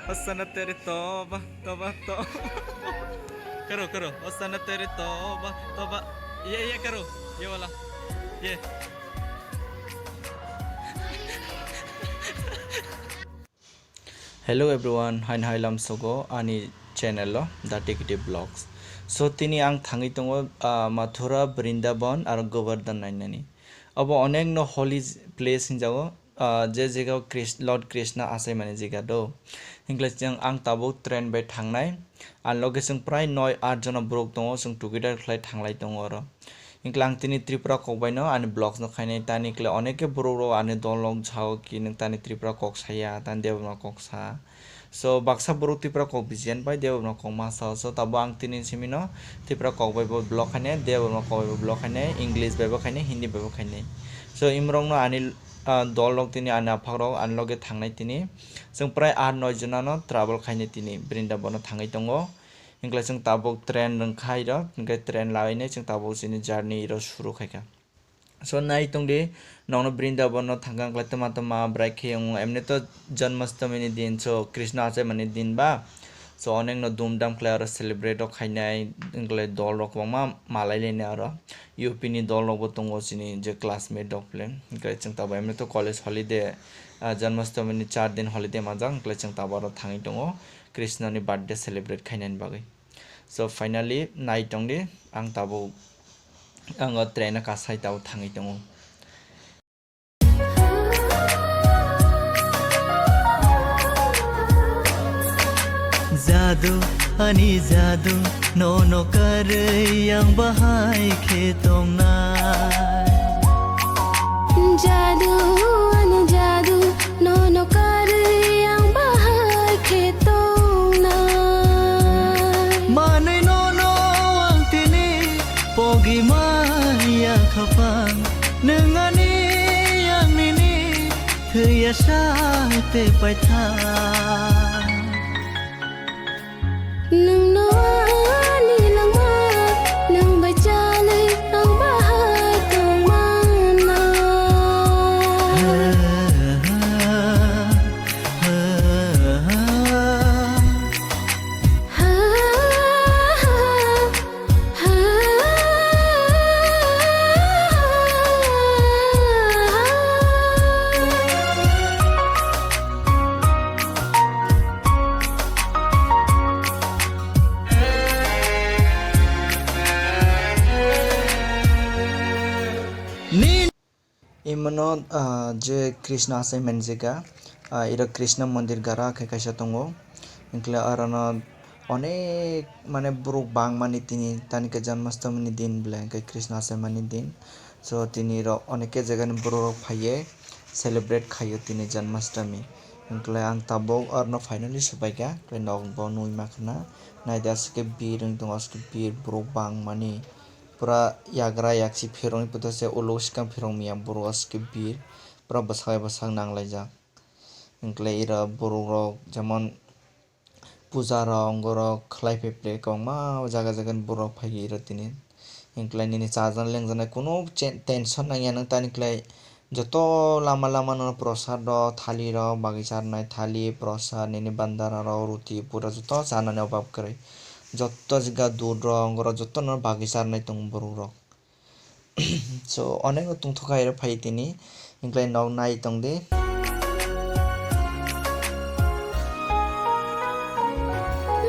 हसना तेरे तौबा तौबा तौबा करो करो हसना तेरे तौबा तौबा ये करो ये वाला ये Hello everyone, hain hailam sogo ani channel lo The Ticketive Vlogs. So tini ang thangi tongo Mathura, Vrindavan aro Govardhan nainani. Abo onek no holy place hinjago je jaga Lord Krishna asai mane jaga do. English jang ang tabo train by thangnai. An loge sung prai 9-8 jona brok tongo sung together khlai thanglai tongo ro. Ingklang tini Tripura kokbai no ani blogs no khainai tani kle oneke boro ani dolong jhao ki nang tani Tripura kok saya tan devna kok sa so baksa boro Tripura kok bijian bai devna kok ma sa so tabo ang tini simino Tripura kokbai bo blog khaine devna kok bo blog khaine English bai bo khaine Hindi bai bo khaine so imrong no ani dolong tini ani apharo an loge thangnai tini sung prai 8-9 jona no travel khaine tini Vrindavan no thangai tongo Ingkla jeng tabok tren rengkai ro ingkla tren lainnya jeng tabok sini journey ro shuru khaika so nai tongde nono Vrindavan no thangang kla tama braike yung emne to janmashtami ni din so Krishna asai mani din ba so oneng no dhumdham kla ro celebrate ro khainai ingkla dol ro kwangma malai lene aro UP ni dol ro bo tongo sini je classmate dok plan ingkla jeng tabok emne to college holiday janmashtami ni 4 din holiday majang ingkla jeng tabok ro thangi tongo Krishna ni birthday celebrate khainan bagai so finally night tongde ang tabo ang train ka sai tabo thangi tongo जादू अनि जादू no कर yang bahai khetong na जादू अनि जादू no कर yang bahai khetong na manai no ang tini pogi maya khapang nengani yang nini thya sa te pai tha nung no ani lang ma nang bai chalai ang bahai tong mana ha imano je Krishna asai manjega ira Krishna mandir gara khe kaisa tongo ingkla arana onek mane buruk bang mani tini tani ke janmashtami ni din blank Krishna asai mani din so tini ro oneke jaga ni buruk phaiye celebrate khayo tini janmashtami ingkla ang tabok arno finally subaiga kle nog bo nui makhna naida ske bir ing tongo ske bir buruk bang mani pura yagra yaksi phirong putase uloskam phirong miya boros ke bir pura basang nanglaijak ingkla ira borok rok jemon puja rok gorok khlai peple kongma jaga jaga borok phai ira tini ingkla nini chajan lengjana kuno tension nangya nang tani klai joto lama lama no prasad ro thali ro bagichar nai thali prasad nini bandara ro ruti pura joto janane obab krai joto jiga dud rong goro joto no bagichar nai tong borok rok so onek tung thokai ro phai tini ingklai nog nai tongde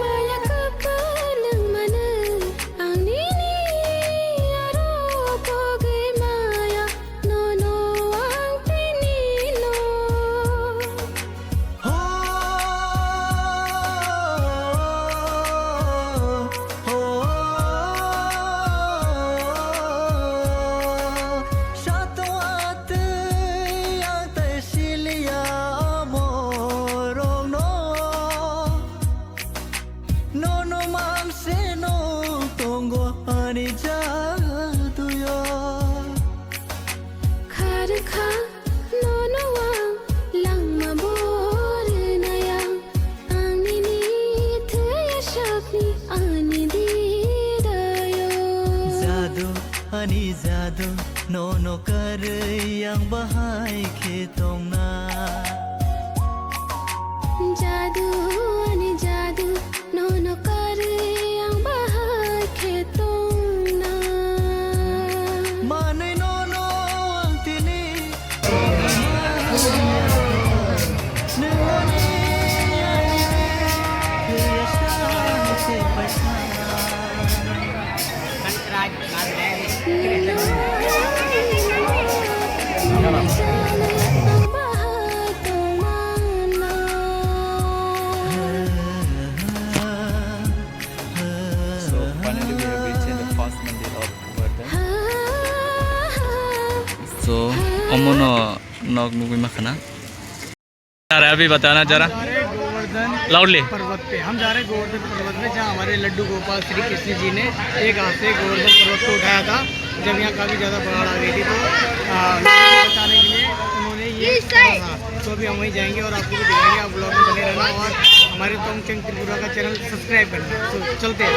maya kapalang mana ang nini aro pogai maya no ang pinino Satu ate yang tersilia morong no mang seno tonggo ani jadu yo khar kha no ang lang mabor nayang ang nini thaya shapni ani didayo जादू अनि जादू no कर yang bahai khetong na जादू jadu ani jadu nono kar yang bahar khetong na Manay nono ang tini Nungani Kaya sa pasa ang bahar tumana So finally we have reached the first mandir of Govardhan. So अमनो नॉक नुकी मखना जा रहा है अभी बताना जरा गोवर्धन लाउडली पर्वत पे हम जा रहे हैं गोवर्धन पर्वत पे जहाँ हमारे लड्डू गोपाल श्री कृष्ण जी ने एक हाथ से गोवर्धन पर्वत को उठाया था जब यहाँ काफ़ी ज़्यादा बाढ़ आ गई थी तो लोगों को बचाने के लिए उन्होंने ये करा था। तो अभी हम वहीं जाएंगे और आपको भी दिखाएंगे। आप ब्लॉग में बने रहना और हमारे तोंगचंग त्रिपुरा का चैनल सब्सक्राइब करना। तो चलते हैं।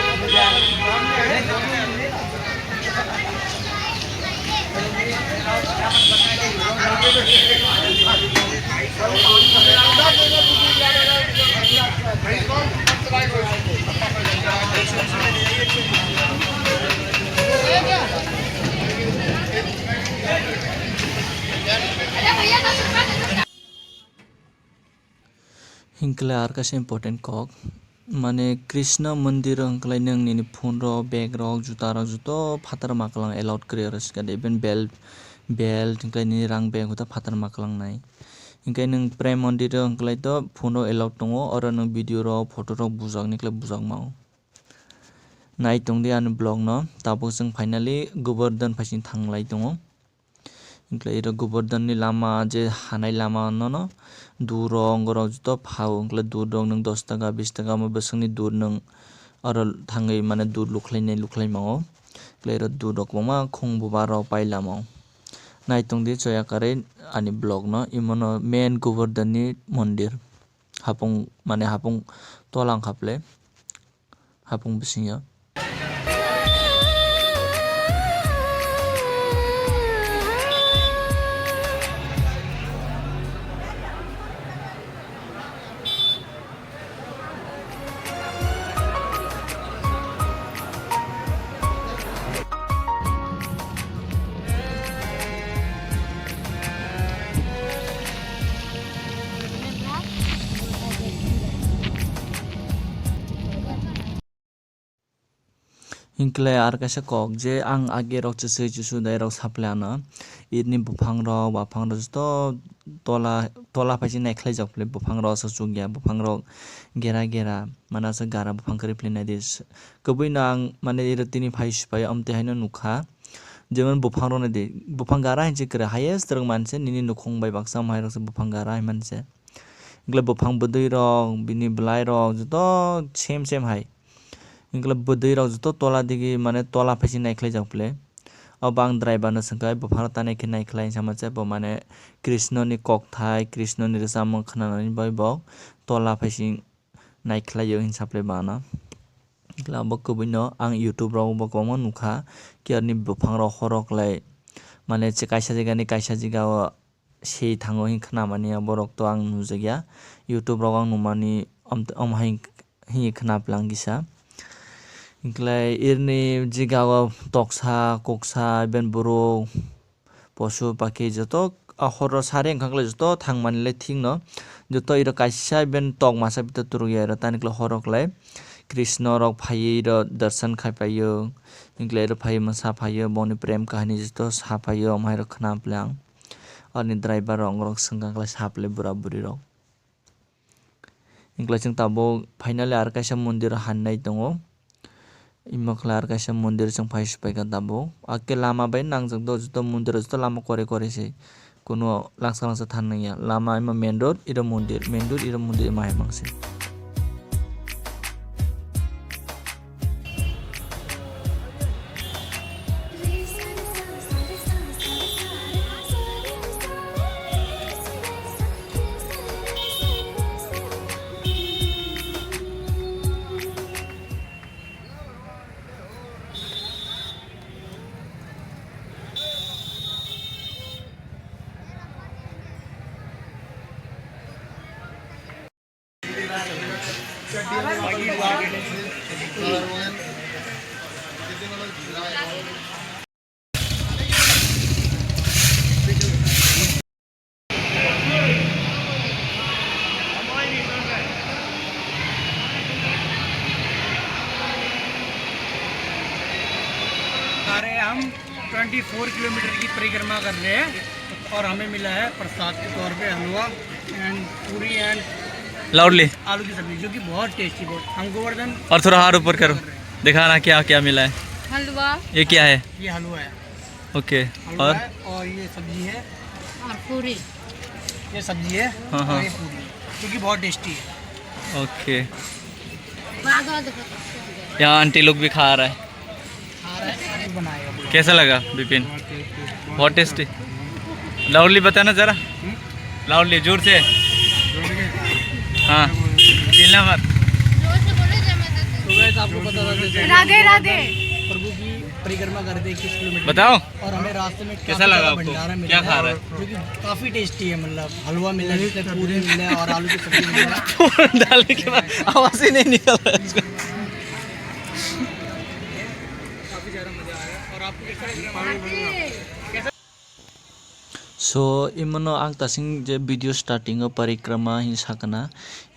हिंकले आरकासे इम्पोर्टेंट कॉक माने कृष्ण मंदिर अंकलाई नंग निनी फोन रो बैग रो जुता रो जुतो फातर माकलांग अलाउड करे रसका इवन बेल्ट हिंकलाई निनी रांग बैग होता फातर माकलांग नाय हिंकाय नंग प्रेम मंदिर अंकलाई तो फोन रो अलाउड दंगो और नंग वीडियो रो फोटो रो बुजाग निकले बुजाग माओ नाय तंगदे आन ब्लॉग न ताबो जों फाइनली गोवर्धन फासिन थांलाय दंगो हिंकलाई रो गोवर्धन नि लामा जे हानाय लामा न दूर अंगराव जुतो फाव अंकले दूर दं नंग 10 टाका 20 टाका म बसंगनि दूर नंग और थांगै माने दूर लुखलाय माओ क्लेर दूर रकमा खोंबो बाराव पाइलामाव नायतंगदि चयाकारे आनि ब्लॉग न इमनो मेन गोवर्धन नि मंदिर हापुं तोलां खापले हापुं बिसिया हिंकले आर कासे कॉक जे आं आगे रok चुसु दाय रok साप्लाना इदनि बुफां रok बाफां रok तो तोला फाइसि नायख्लाय जाखले बुफां रok सु गया बुफां रok गेरा मानासा गारा बुफां करिफ्ले नायदिस कबुइना आं माने इरतिनि फाइस फाय अमते हायनो नुखा जेमन बुफां रok नायदि बुफां गारा हिंसे करे हायेस्ट रok मानसे निनि नुखं बाय बाक्सा माय रok बुफां गारा मानसे इगले बुफां बदुइ रok बिनि ब्लाय रok तो सेम हाय इनकले बदुइ रok जुतो तोला दिगी माने तोला फाइसि नायख्लाय जाखले अब आं ड्राइवर न संखाय बुफां ताने के नायख्लाय सामसे ब माने कृष्ण नि कक थाय कृष्ण नि रसाम खनानानि बाय बक तोला फाइसि नायख्लायो हिसाबले बाना इगला अब कबुइनो आं यूट्यूब रक बकम नुखा कियारनि बुफां रक हरकलाय माने कायसा जायगा से थांगो हिंखना माने बरक तो आं नुजगिया यूट्यूब रक आं नुमानि अमहाय हि खनाप्लांगिसा इनक्लाय इरनि जिगाव तक्सा कोक्सा बेन बरो पशु पाखि जतो हर सारे ओंखारलाय जतो थांमानिलाय थिं न जतो इर कायसा बेन तक मासा बित तुरुगिया र तानिकला हरकलाय कृष्ण रक फायै र दर्शन खायपायो इनक्लाय र फायै मसा फायो बनि प्रेम कहानी जतो साफायो अमहाय र खनाप्लां अनि ड्राइवर रक संगाकलाय सापले बुरा बुरि रक इनक्लाय जों ताबो फाइनली आर कायसा मन्दिर हाननाय दङ इमखलार कायसा मन्दिर जों फाइस पाइगा दाबो आके लामा बाय नांजों द जुतो मन्दिर जुतो लामा करे से कोनो लांसा थाननैया लामा इमा मेन रोड इर मन्दिर माय मांसे सारे हम 24 किलोमीटर की परिक्रमा कर रहे हैं और हमें मिला है प्रसाद के तौर पे हलवा एंड पूरी एंड लाउडली आलू की सब्जी जो कि बहुत टेस्टी बहुत। हम गोवर्धन और थोड़ा हाथ ऊपर करो, दिखाना क्या क्या मिला है। हलवा ये क्या है? ये हलवा है, ओके। हलवा और है और ये सब्जी है, और पूरी। ये सब्जी है हाँ, हाँ। और ये पूरी जो कि बहुत टेस्टी है। ओके। यहाँ आंटी लोग भी खा रहा है। बनाएगा पूरा। कैसा लगा विपिन? बहुत टेस्टी। लाउडली बताना ज़रा, लाउडली जोर से। हाँ, चिल्ला मत। तो वैसे आपको पता था राधे राधे। प्रभु की परिक्रमा करते 21 किलोमीटर बताओ और हमें रास्ते में कैसा लगा आपको? भंडारा मिला क्या है, खा रहा है? जो कि काफ़ी टेस्टी है। मतलब हलवा मिला है, जिसमें पूरी मिला है और आलू की सब्जी मिला है। डालने के बाद आवाज़ ही नहीं निकल रहा है इसका। काफ़ी ज़्यादा मज़ा आया। और आपको कैसा लगा? So imano ang tasing je video starting o parikrama hin sakana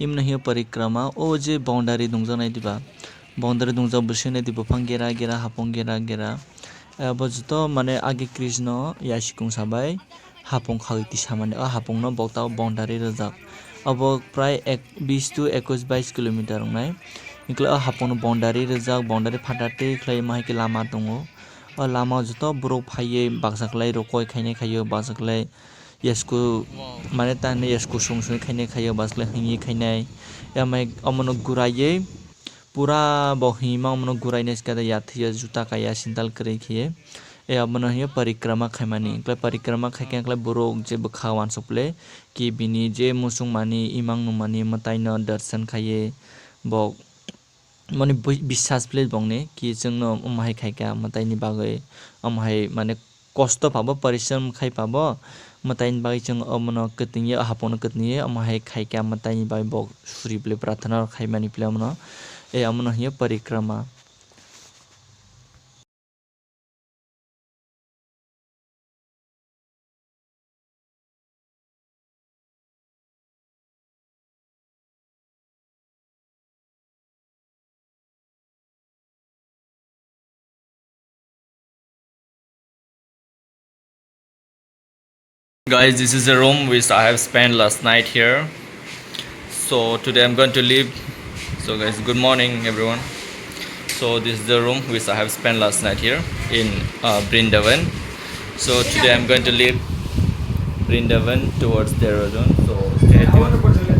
imno hi parikrama o je boundary dungjanai diba boundary dungjak busine diba phang gera gera hapong gera gera bojuto mane age krishna yasikung sabai hapong khawiti samane o hapong no bokta boundary rojak abo pray 20 to 21 kilometer ngai ikla hapong boundary rojak boundary phatate khlai mai ke lama tongo o lama juto borok phaiye baksaklai rokoi khaine khayo baksaklai yesku mane tane yesku sungsung khaine khayo baksaklai hingi khainai yamai amono guraiye pura bohima amono guraine skada yathiya juta kaya sindal krai khiye e amono hiya parikrama khaimani klai parikrama khaike klai borok je bkhawan sople ki bini je musung mani imang numani matai no darshan khaye bok माने विश्वास place बंगने कि जोंनो अमहाय खायका मताइनि बागै अमहाय माने कष्ट पाबो परिश्रम खाइ पाबो मताइनि बागै जों अमनो कतनिये हापोनो कतनिये अमहाय खायका मताइनि बागै बक सुरि प्ले प्रार्थना खाइमानि प्ले अमनो ए अमनो हिय परिक्रमा। Guys, this is the room which I have spent last night here. So today I'm going to leave. So guys, good morning everyone. So this is the room which I have spent last night here in Brindavan. So today I'm going to leave Brindavan towards Dehradun. So stay tuned.